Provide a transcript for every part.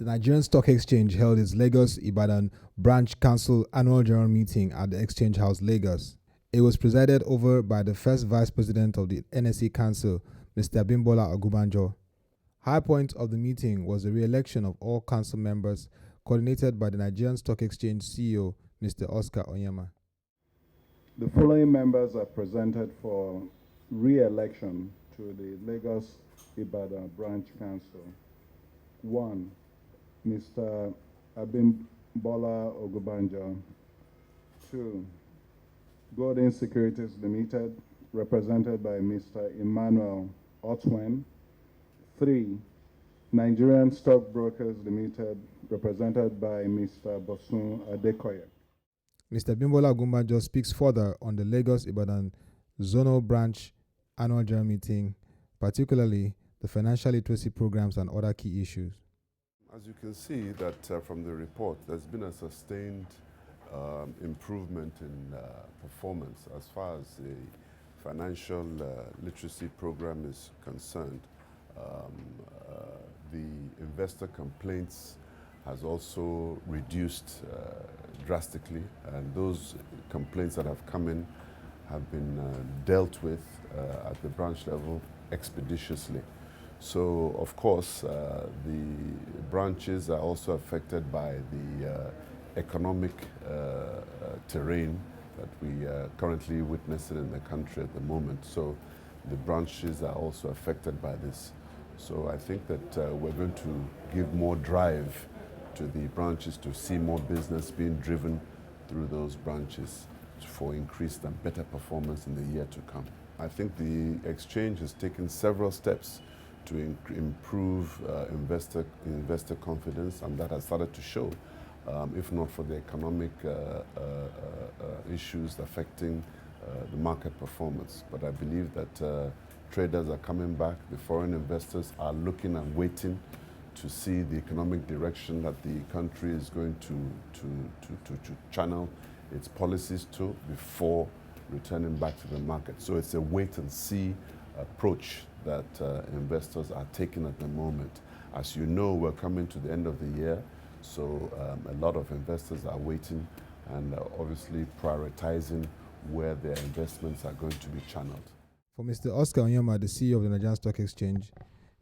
The Nigerian Stock Exchange held its Lagos Ibadan Branch Council Annual General Meeting at the Exchange House, Lagos. It was presided over by the first Vice President of the NSE Council, Mr. Abiodun Ogunbanjo. High point of the meeting was the re-election of all council members, coordinated by the Nigerian Stock Exchange CEO, Mr. Oscar Onyema. The following members are presented for re-election to the Lagos Ibadan Branch Council. 1. Mr. Abiodun Ogunbanjo. 2. Golden Securities Limited, represented by Mr. Emmanuel Otwen. 3. Nigerian Stockbrokers Limited, represented by Mr. Bosun Adekoya. Mr. Abiodun Ogunbanjo speaks further on the Lagos Ibadan Zonal Branch Annual General Meeting, particularly the financial literacy programs and other key issues. As you can see that from the report, there's been a sustained improvement in performance as far as the financial literacy program is concerned. The investor complaints has also reduced drastically, and those complaints that have come in have been dealt with at the branch level expeditiously. So, of course, the branches are also affected by the economic terrain that we are currently witnessing in the country at the moment. So the branches are also affected by this. So I think that we're going to give more drive to the branches to see more business being driven through those branches for increased and better performance in the year to come. I think the exchange has taken several steps to improve investor confidence, and that has started to show, if not for the economic issues affecting the market performance. But I believe that traders are coming back, the foreign investors are looking and waiting to see the economic direction that the country is going to channel its policies to before returning back to the market. So it's a wait and see approach that investors are taking at the moment. As you know, we're coming to the end of the year, so a lot of investors are waiting and obviously prioritizing where their investments are going to be channeled. For Mr. Oscar Onyema, the CEO of the Nigerian Stock Exchange,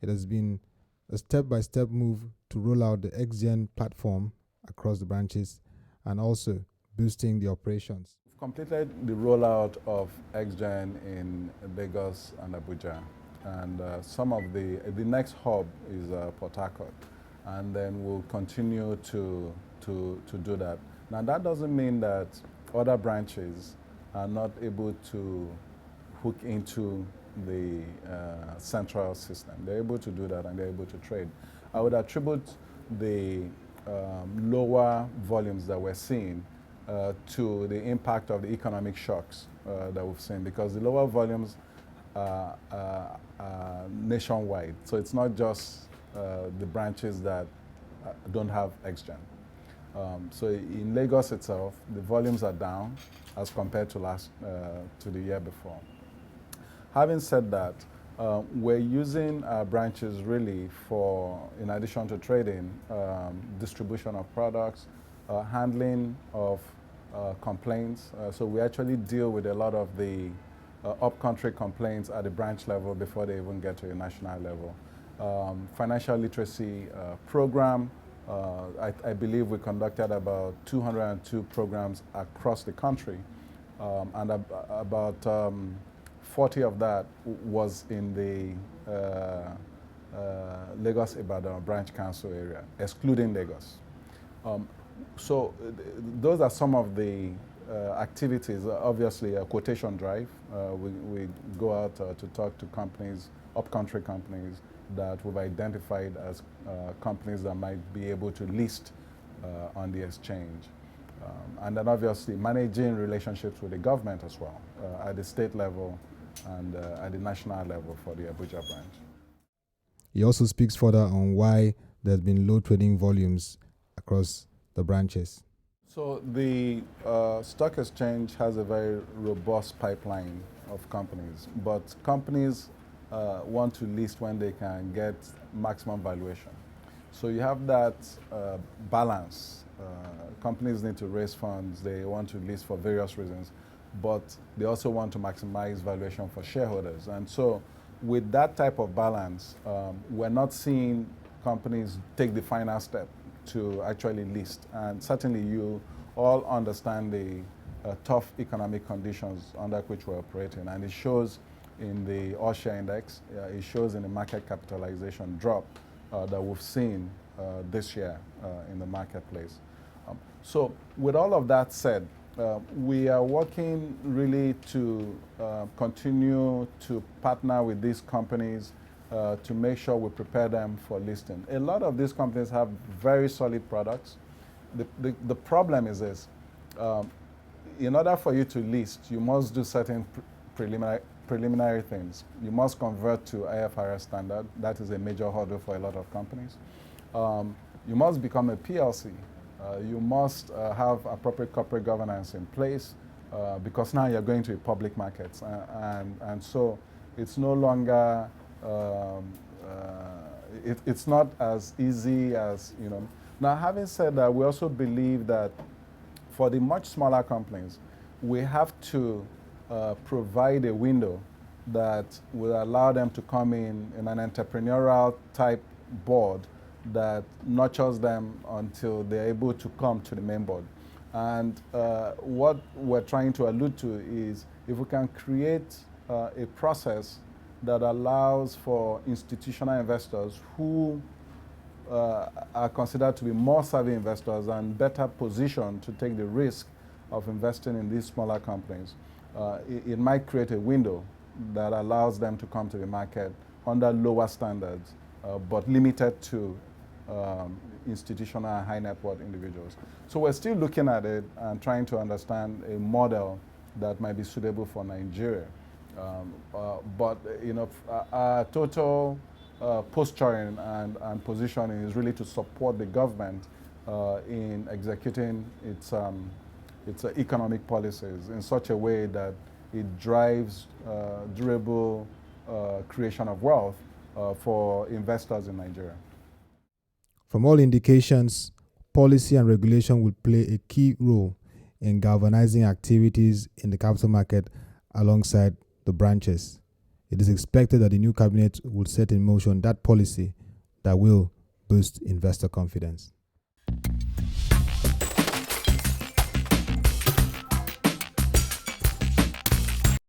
it has been a step-by-step move to roll out the XGen platform across the branches and also boosting the operations. We've completed the rollout of XGen in Lagos and Abuja, and some of the next hub is Port Harcourt, and then we'll continue to do that. Now that doesn't mean that other branches are not able to hook into the central system. They're able to do that and they're able to trade. I would attribute the lower volumes that we're seeing to the impact of the economic shocks that we've seen, because the lower volumes are nationwide. So it's not just the branches that don't have XGen. So in Lagos itself, the volumes are down as compared to to the year before. Having said that, we're using our branches really for, in addition to trading, distribution of products, handling of complaints. So we actually deal with a lot of the up-country complaints at the branch level before they even get to the national level. Financial literacy program, I believe we conducted about 202 programs across the country, and about 40 of that was in the Lagos Ibadan Branch Council area, excluding Lagos. So those are some of the activities. Obviously, a quotation drive. We go out to talk to companies, up-country companies that we've identified as companies that might be able to list on the exchange. And then obviously managing relationships with the government as well, at the state level and at the national level for the Abuja branch. He also speaks further on why there's been low trading volumes across the branches. So the stock exchange has a very robust pipeline of companies, but companies want to list when they can get maximum valuation. So you have that balance. Companies need to raise funds. They want to list for various reasons, but they also want to maximize valuation for shareholders. And so with that type of balance, we're not seeing companies take the final step to actually list. And certainly you all understand the tough economic conditions under which we're operating. And it shows in the All Share Index, it shows in the market capitalization drop that we've seen this year in the marketplace. So with all of that said, we are working really to continue to partner with these companies to make sure we prepare them for listing. A lot of these companies have very solid products. The problem is this, in order for you to list, you must do certain preliminary things. You must convert to IFRS standard. That is a major hurdle for a lot of companies. You must become a PLC. You must have appropriate corporate governance in place because now you're going to public markets. And so it's no longer, it's not as easy as, you know. Now, having said that, we also believe that for the much smaller companies, we have to provide a window that will allow them to come in an entrepreneurial type board that nurtures them until they're able to come to the main board. And what we're trying to allude to is if we can create a process that allows for institutional investors who are considered to be more savvy investors and better positioned to take the risk of investing in these smaller companies, it might create a window that allows them to come to the market under lower standards, but limited to institutional and high net worth individuals. So we're still looking at it and trying to understand a model that might be suitable for Nigeria. But you know, our total posturing and positioning is really to support the government in executing its economic policies in such a way that it drives durable creation of wealth for investors in Nigeria. From all indications, policy and regulation will play a key role in galvanizing activities in the capital market alongside the branches. It is expected that the new cabinet will set in motion that policy that will boost investor confidence.